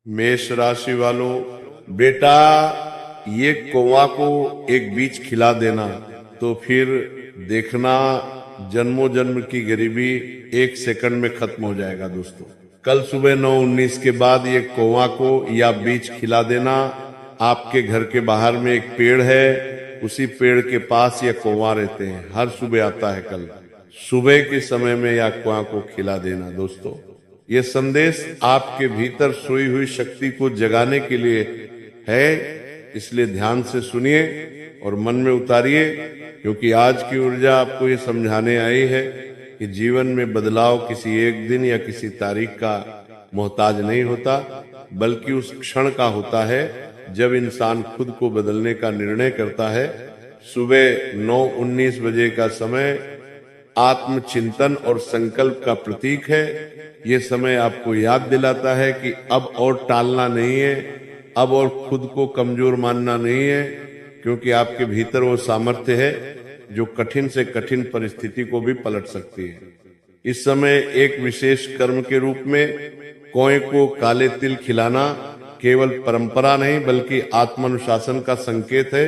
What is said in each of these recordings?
मेष राशि वालों, बेटा ये कौवा को एक बीज खिला देना तो फिर देखना जन्मों जन्म की गरीबी 1 सेकंड में खत्म हो जाएगा। दोस्तों, कल सुबह 9:19 के बाद ये कौवा को या बीज खिला देना। आपके घर के बाहर में एक पेड़ है, उसी पेड़ के पास ये कौवा रहते हैं, हर सुबह आता है। कल सुबह के समय में या कौवा को खिला देना। दोस्तों, ये संदेश आपके भीतर सोई हुई शक्ति को जगाने के लिए है, इसलिए ध्यान से सुनिए और मन में उतारिए, क्योंकि आज की ऊर्जा आपको ये समझाने आई है कि जीवन में बदलाव किसी एक दिन या किसी तारीख का मोहताज नहीं होता, बल्कि उस क्षण का होता है जब इंसान खुद को बदलने का निर्णय करता है। सुबह 9:19 बजे का समय आत्मचिंतन और संकल्प का प्रतीक है। ये समय आपको याद दिलाता है कि अब और टालना नहीं है, अब और खुद को कमजोर मानना नहीं है, क्योंकि आपके भीतर वो सामर्थ्य है जो कठिन से कठिन परिस्थिति को भी पलट सकती है। इस समय एक विशेष कर्म के रूप में कौवे को काले तिल खिलाना केवल परंपरा नहीं बल्कि आत्मानुशासन का संकेत है।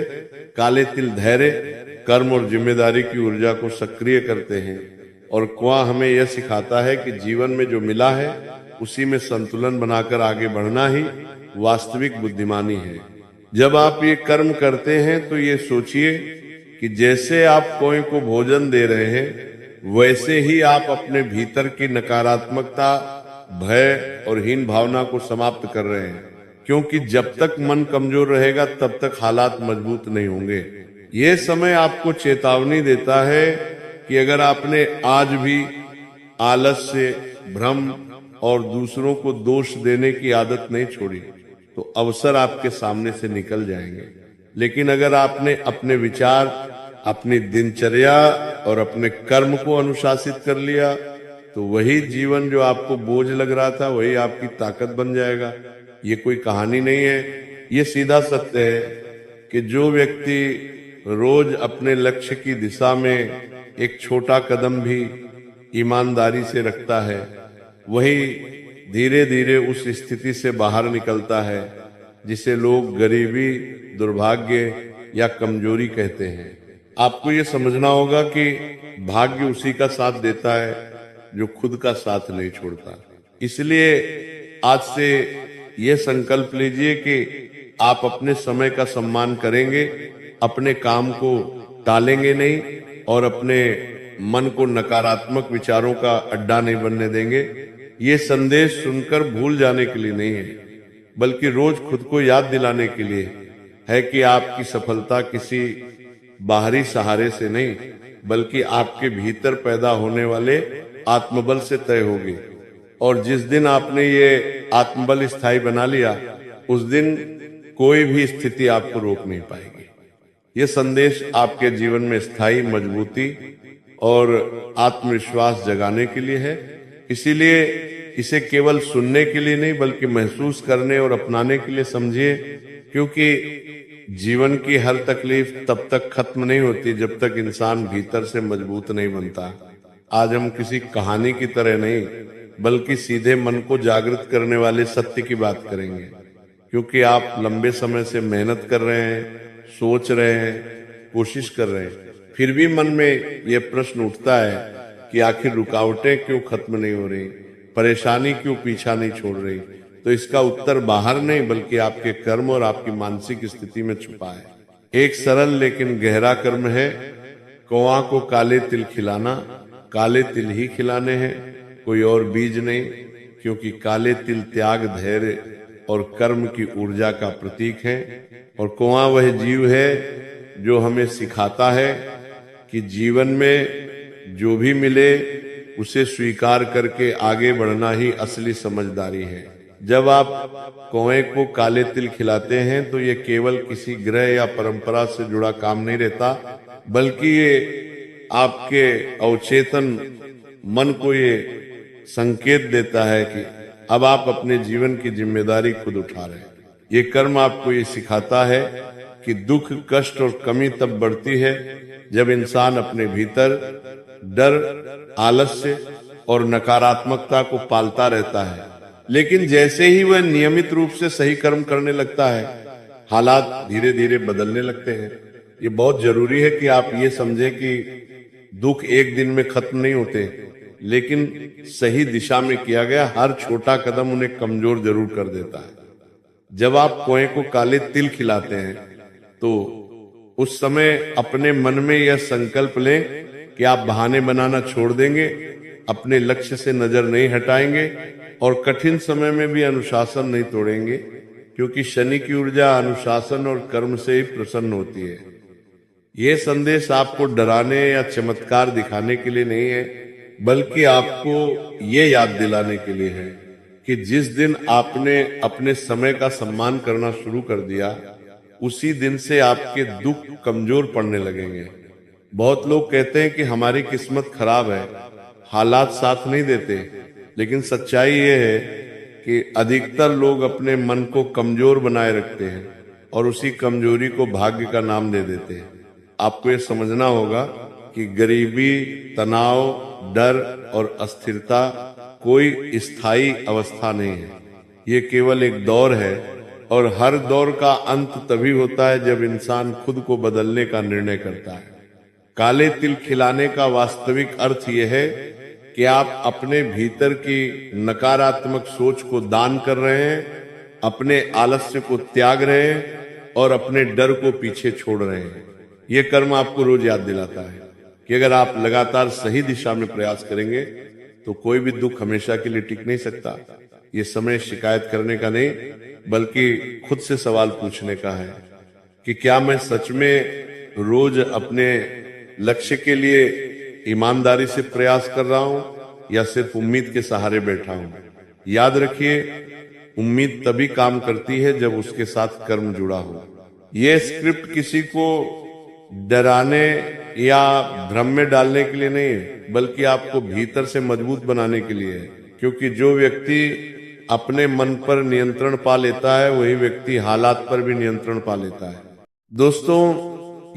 काले तिल धैर्य, कर्म और जिम्मेदारी की ऊर्जा को सक्रिय करते हैं और कौवा हमें यह सिखाता है कि जीवन में जो मिला है उसी में संतुलन बनाकर आगे बढ़ना ही वास्तविक बुद्धिमानी है। जब आप ये कर्म करते हैं तो ये सोचिए कि जैसे आप कौवे को भोजन दे रहे हैं, वैसे ही आप अपने भीतर की नकारात्मकता, भय और हीन भावना को समाप्त कर रहे हैं, क्योंकि जब तक मन कमजोर रहेगा तब तक हालात मजबूत नहीं होंगे। ये समय आपको चेतावनी देता है कि अगर आपने आज भी आलस्य, भ्रम और दूसरों को दोष देने की आदत नहीं छोड़ी तो अवसर आपके सामने से निकल जाएंगे। लेकिन अगर आपने अपने विचार, अपनी दिनचर्या और अपने कर्म को अनुशासित कर लिया तो वही जीवन जो आपको बोझ लग रहा था वही आपकी ताकत बन जाएगा। ये कोई कहानी नहीं है, ये सीधा सत्य है कि जो व्यक्ति रोज अपने लक्ष्य की दिशा में एक छोटा कदम भी ईमानदारी से रखता है, वही धीरे धीरे उस स्थिति से बाहर निकलता है जिसे लोग गरीबी, दुर्भाग्य या कमजोरी कहते हैं। आपको ये समझना होगा कि भाग्य उसी का साथ देता है जो खुद का साथ नहीं छोड़ता। इसलिए आज से ये संकल्प लीजिए कि आप अपने समय का सम्मान करेंगे, अपने काम को टालेंगे नहीं और अपने मन को नकारात्मक विचारों का अड्डा नहीं बनने देंगे। ये संदेश सुनकर भूल जाने के लिए नहीं है, बल्कि रोज खुद को याद दिलाने के लिए है कि आपकी सफलता किसी बाहरी सहारे से नहीं बल्कि आपके भीतर पैदा होने वाले आत्मबल से तय होगी। और जिस दिन आपने ये आत्मबल स्थायी बना लिया, उस दिन कोई भी स्थिति आपको रोक नहीं पाएगी। ये संदेश आपके जीवन में स्थायी मजबूती और आत्मविश्वास जगाने के लिए है। इसीलिए इसे केवल सुनने के लिए नहीं बल्कि महसूस करने और अपनाने के लिए समझिए, क्योंकि जीवन की हर तकलीफ तब तक खत्म नहीं होती जब तक इंसान भीतर से मजबूत नहीं बनता। आज हम किसी कहानी की तरह नहीं बल्कि सीधे मन को जागृत करने वाले सत्य की बात करेंगे, क्योंकि आप लंबे समय से मेहनत कर रहे हैं, सोच रहे हैं, कोशिश कर रहे हैं, फिर भी मन में यह प्रश्न उठता है कि आखिर रुकावटें क्यों खत्म नहीं हो रही, परेशानी क्यों पीछा नहीं छोड़ रही। तो इसका उत्तर बाहर नहीं बल्कि आपके कर्म और आपकी मानसिक स्थिति में छुपा है। एक सरल लेकिन गहरा कर्म है कौवा को काले तिल खिलाना। काले तिल ही खिलाने हैं, कोई और बीज नहीं, क्योंकि काले तिल त्याग, धैर्य और कर्म की ऊर्जा का प्रतीक है। और कौवा वह जीव है जो हमें सिखाता है कि जीवन में जो भी मिले उसे स्वीकार करके आगे बढ़ना ही असली समझदारी है। जब आप कौवे को काले तिल खिलाते हैं तो ये केवल किसी ग्रह या परंपरा से जुड़ा काम नहीं रहता, बल्कि ये आपके अवचेतन मन को ये संकेत देता है कि अब आप अपने जीवन की जिम्मेदारी खुद उठा रहे हैं। ये कर्म आपको ये सिखाता है कि दुख, कष्ट और कमी तब बढ़ती है जब इंसान अपने भीतर डर, आलस्य और नकारात्मकता को पालता रहता है लेकिन जैसे ही वह नियमित रूप से सही कर्म करने लगता है, हालात धीरे धीरे बदलने लगते हैं। ये बहुत जरूरी है कि आप ये समझें कि दुख एक दिन में खत्म नहीं होते, लेकिन सही दिशा में किया गया हर छोटा कदम उन्हें कमजोर जरूर कर देता है। जब आप कुएं को काले तिल खिलाते हैं तो उस समय अपने मन में यह संकल्प लें कि आप बहाने बनाना छोड़ देंगे, अपने लक्ष्य से नजर नहीं हटाएंगे और कठिन समय में भी अनुशासन नहीं तोड़ेंगे, क्योंकि शनि की ऊर्जा अनुशासन और कर्म से ही प्रसन्न होती है। यह संदेश आपको डराने या चमत्कार दिखाने के लिए नहीं है, बल्कि आपको ये याद दिलाने के लिए है कि जिस दिन आपने अपने समय का सम्मान करना शुरू कर दिया, उसी दिन से आपके दुख कमजोर पड़ने लगेंगे। बहुत लोग कहते हैं कि हमारी किस्मत खराब है, हालात साथ नहीं देते, लेकिन सच्चाई ये है कि अधिकतर लोग अपने मन को कमजोर बनाए रखते हैं और उसी कमजोरी को भाग्य का नाम दे देते हैं। आपको ये समझना होगा कि गरीबी, तनाव, डर और अस्थिरता कोई स्थायी अवस्था नहीं है। ये केवल एक दौर है और हर दौर का अंत तभी होता है जब इंसान खुद को बदलने का निर्णय करता है। काले तिल खिलाने का वास्तविक अर्थ यह है कि आप अपने भीतर की नकारात्मक सोच को दान कर रहे हैं, अपने आलस्य को त्याग रहे हैं और अपने डर को पीछे छोड़ रहे हैं। ये कर्म आपको रोज याद दिलाता है कि अगर आप लगातार सही दिशा में प्रयास करेंगे तो कोई भी दुख हमेशा के लिए टिक नहीं सकता। ये समय शिकायत करने का नहीं, बल्कि खुद से सवाल पूछने का है कि क्या मैं सच में रोज अपने लक्ष्य के लिए ईमानदारी से प्रयास कर रहा हूं या सिर्फ उम्मीद के सहारे बैठा हूं। याद रखिए, उम्मीद तभी काम करती है जब उसके साथ कर्म जुड़ा हो। यह स्क्रिप्ट किसी को डराने या भ्रम में डालने के लिए नहीं है, बल्कि आपको भीतर से मजबूत बनाने के लिए है। क्योंकि जो व्यक्ति अपने मन पर नियंत्रण पा लेता है, वही व्यक्ति हालात पर भी नियंत्रण पा लेता है। दोस्तों,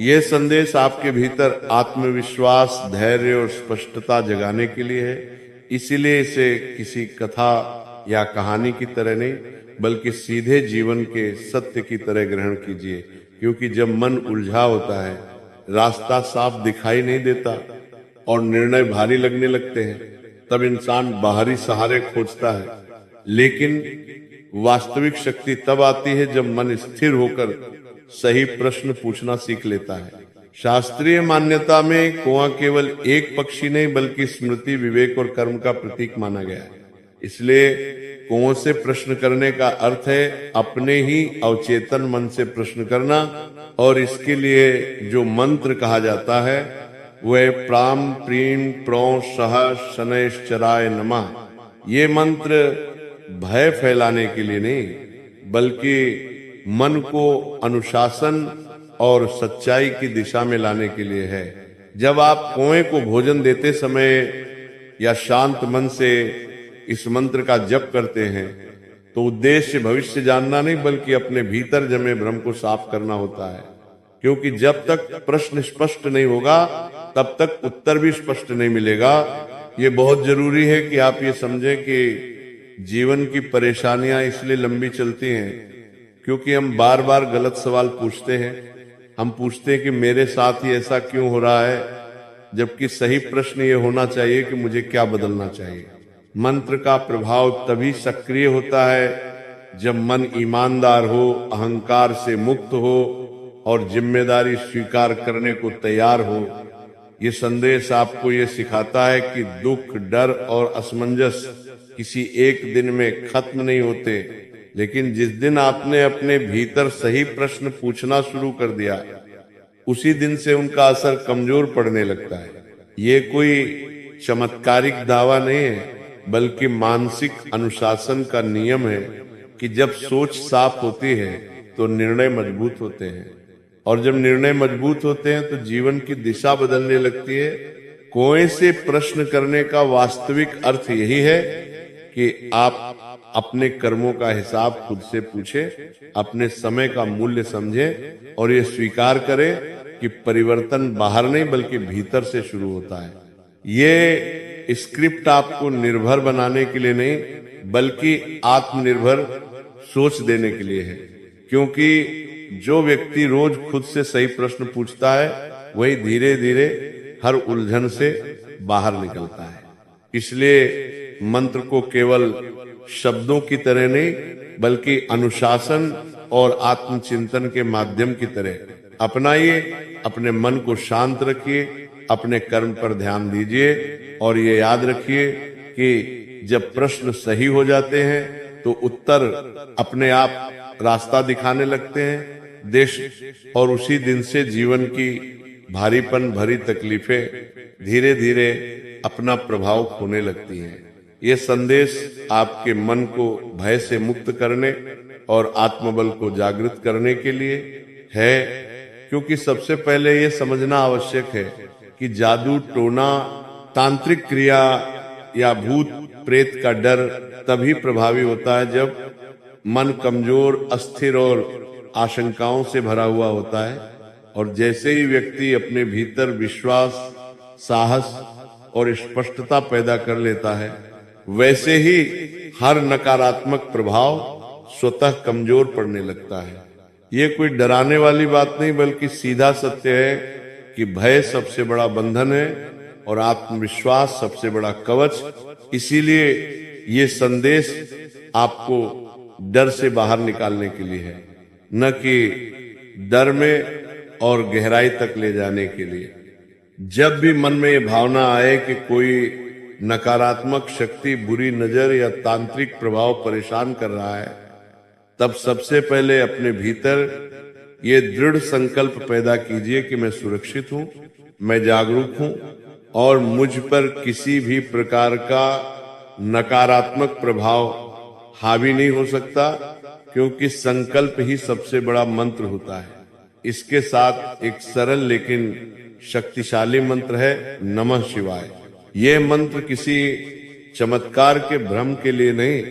यह संदेश आपके भीतर आत्मविश्वास, धैर्य और स्पष्टता जगाने के लिए है। इसीलिए इसे किसी कथा या कहानी की तरह नहीं, बल्कि सीधे जीवन के सत्य की तरह ग्रहण कीजिए। क्योंकि जब मन उलझा होता है, रास्ता साफ दिखाई नहीं देता और निर्णय भारी लगने लगते हैं, तब इंसान बाहरी सहारे खोजता है। लेकिन वास्तविक शक्ति तब आती है जब मन स्थिर होकर सही प्रश्न पूछना सीख लेता है। शास्त्रीय मान्यता में कुआं केवल एक पक्षी नहीं, बल्कि स्मृति, विवेक और कर्म का प्रतीक माना गया है। इसलिए कुओं से प्रश्न करने का अर्थ है अपने ही अवचेतन मन से प्रश्न करना, और इसके लिए जो मंत्र कहा जाता है वह प्राम प्रीम प्रो सह शनैश्चराय नमः। ये मंत्र भय फैलाने के लिए नहीं, बल्कि मन को अनुशासन और सच्चाई की दिशा में लाने के लिए है। जब आप कुएं को भोजन देते समय या शांत मन से इस मंत्र का जप करते हैं तो उद्देश्य भविष्य जानना नहीं, बल्कि अपने भीतर जमे भ्रम को साफ करना होता है। क्योंकि जब तक प्रश्न स्पष्ट नहीं होगा, तब तक उत्तर भी स्पष्ट नहीं मिलेगा। ये बहुत जरूरी है कि आप ये समझें कि जीवन की परेशानियां इसलिए लंबी चलती हैं क्योंकि हम बार बार गलत सवाल पूछते हैं। हम पूछते हैं कि मेरे साथ ही ऐसा क्यों हो रहा है, जबकि सही प्रश्न ये होना चाहिए कि मुझे क्या बदलना चाहिए। मंत्र का प्रभाव तभी सक्रिय होता है जब मन ईमानदार हो, अहंकार से मुक्त हो और जिम्मेदारी स्वीकार करने को तैयार हो। ये संदेश आपको ये सिखाता है कि दुख, डर और असमंजस किसी एक दिन में खत्म नहीं होते, लेकिन जिस दिन आपने अपने भीतर सही प्रश्न पूछना शुरू कर दिया, उसी दिन से उनका असर कमजोर पड़ने लगता है। ये कोई चमत्कारिक दावा नहीं है, बल्कि मानसिक अनुशासन का नियम है कि जब सोच साफ होती है तो निर्णय मजबूत होते हैं, और जब निर्णय मजबूत होते हैं तो जीवन की दिशा बदलने लगती है। कुएं से प्रश्न करने का वास्तविक अर्थ यही है कि आप अपने कर्मों का हिसाब खुद से पूछें, अपने समय का मूल्य समझें और ये स्वीकार करें कि परिवर्तन बाहर नहीं बल्कि भीतर से शुरू होता है। ये स्क्रिप्ट आपको निर्भर बनाने के लिए नहीं, बल्कि आत्मनिर्भर सोच देने के लिए है। क्योंकि जो व्यक्ति रोज खुद से सही प्रश्न पूछता है, वही धीरे धीरे हर उलझन से बाहर निकलता है। इसलिए मंत्र को केवल शब्दों की तरह नहीं, बल्कि अनुशासन और आत्मचिंतन के माध्यम की तरह अपनाइए। अपने मन को शांत रखिए, अपने कर्म पर ध्यान दीजिए और ये याद रखिए कि जब प्रश्न सही हो जाते हैं तो उत्तर अपने आप रास्ता दिखाने लगते हैं। देश और उसी दिन से जीवन की भारीपन भरी तकलीफें धीरे धीरे अपना प्रभाव खोने लगती हैं। ये संदेश आपके मन को भय से मुक्त करने और आत्मबल को जागृत करने के लिए है। क्योंकि सबसे पहले ये समझना आवश्यक है कि जादू टोना, तांत्रिक क्रिया या भूत प्रेत का डर तभी प्रभावी होता है जब मन कमजोर, अस्थिर और आशंकाओं से भरा हुआ होता है। और जैसे ही व्यक्ति अपने भीतर विश्वास, साहस और स्पष्टता पैदा कर लेता है, वैसे ही हर नकारात्मक प्रभाव स्वतः कमजोर पड़ने लगता है। ये कोई डराने वाली बात नहीं, बल्कि सीधा सत्य है कि भय सबसे बड़ा बंधन है और आत्मविश्वास सबसे बड़ा कवच। इसीलिए ये संदेश आपको डर से बाहर निकालने के लिए है, न कि डर में और गहराई तक ले जाने के लिए। जब भी मन में ये भावना आए कि कोई नकारात्मक शक्ति, बुरी नजर या तांत्रिक प्रभाव परेशान कर रहा है, तब सबसे पहले अपने भीतर ये दृढ़ संकल्प पैदा कीजिए कि मैं सुरक्षित हूं, मैं जागरूक हूं और मुझ पर किसी भी प्रकार का नकारात्मक प्रभाव हावी नहीं हो सकता। क्योंकि संकल्प ही सबसे बड़ा मंत्र होता है। इसके साथ एक सरल लेकिन शक्तिशाली मंत्र है, नमः शिवाय। यह मंत्र किसी चमत्कार के भ्रम के लिए नहीं,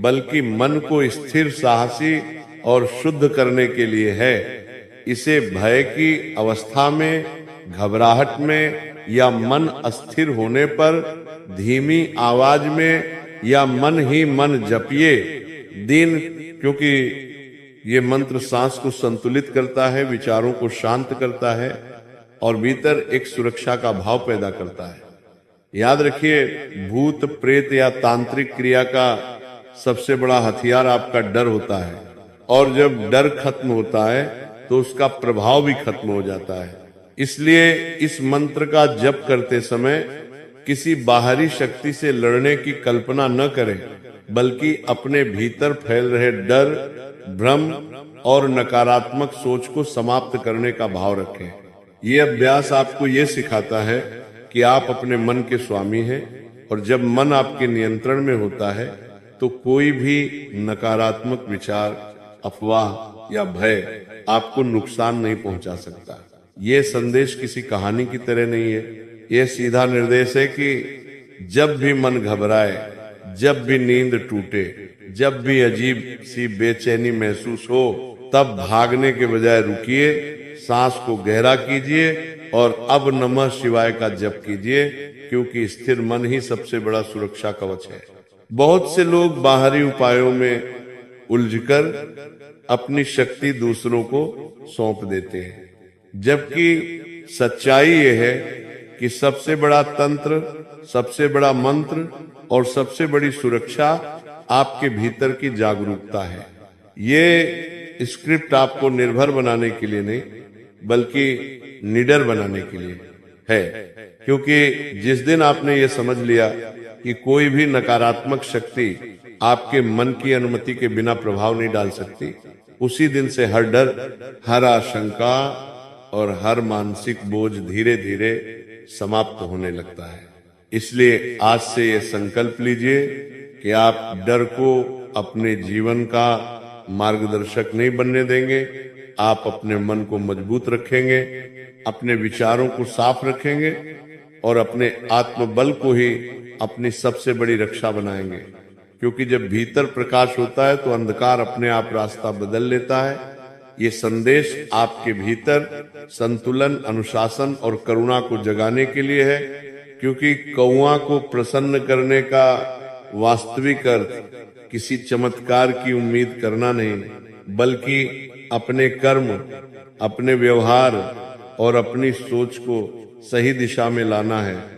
बल्कि मन को स्थिर, साहसी और शुद्ध करने के लिए है। इसे भय की अवस्था में, घबराहट में या मन अस्थिर होने पर धीमी आवाज में या मन ही मन जपिए दिन। क्योंकि ये मंत्र सांस को संतुलित करता है, विचारों को शांत करता है और भीतर एक सुरक्षा का भाव पैदा करता है। याद रखिए, भूत प्रेत या तांत्रिक क्रिया का सबसे बड़ा हथियार आपका डर होता है। और जब डर खत्म होता है तो उसका प्रभाव भी खत्म हो जाता है। इसलिए इस मंत्र का जप करते समय किसी बाहरी शक्ति से लड़ने की कल्पना न करें, बल्कि अपने भीतर फैल रहे डर, भ्रम और नकारात्मक सोच को समाप्त करने का भाव रखें। ये अभ्यास आपको ये सिखाता है कि आप अपने मन के स्वामी हैं और जब मन आपके नियंत्रण में होता है तो कोई भी नकारात्मक विचार, अफवाह या भय आपको नुकसान नहीं पहुंचा सकता। ये संदेश किसी कहानी की तरह नहीं है। ये सीधा निर्देश है कि जब भी मन घबराए, जब भी नींद टूटे, जब भी अजीब सी बेचैनी महसूस हो, तब भागने के बजाय रुकिए, सांस को गहरा कीजिए और अब नमः शिवाय का जप कीजिए। क्योंकि स्थिर मन ही सबसे बड़ा सुरक्षा कवच है। बहुत से लोग बाहरी उपायों में उलझकर अपनी शक्ति दूसरों को सौंप देते हैं, जबकि सच्चाई ये है कि सबसे बड़ा तंत्र, सबसे बड़ा मंत्र और सबसे बड़ी सुरक्षा आपके भीतर की जागरूकता है। ये स्क्रिप्ट आपको निर्भर बनाने के लिए नहीं, बल्कि निडर बनाने के लिए है। क्योंकि जिस दिन आपने ये समझ लिया कि कोई भी नकारात्मक शक्ति आपके मन की अनुमति के बिना प्रभाव नहीं डाल सकती, उसी दिन से हर डर, हर आशंका और हर मानसिक बोझ धीरे धीरे समाप्त होने लगता है। इसलिए आज से ये संकल्प लीजिए कि आप डर को अपने जीवन का मार्गदर्शक नहीं बनने देंगे। आप अपने मन को मजबूत रखेंगे, अपने विचारों को साफ रखेंगे और अपने आत्मबल को ही अपनी सबसे बड़ी रक्षा बनाएंगे। क्योंकि जब भीतर प्रकाश होता है तो अंधकार अपने आप रास्ता बदल लेता है। ये संदेश आपके भीतर संतुलन, अनुशासन और करुणा को जगाने के लिए है। क्योंकि कौवा को प्रसन्न करने का वास्तविक अर्थ किसी चमत्कार की उम्मीद करना नहीं, बल्कि अपने कर्म, अपने व्यवहार और अपनी सोच को सही दिशा में लाना है।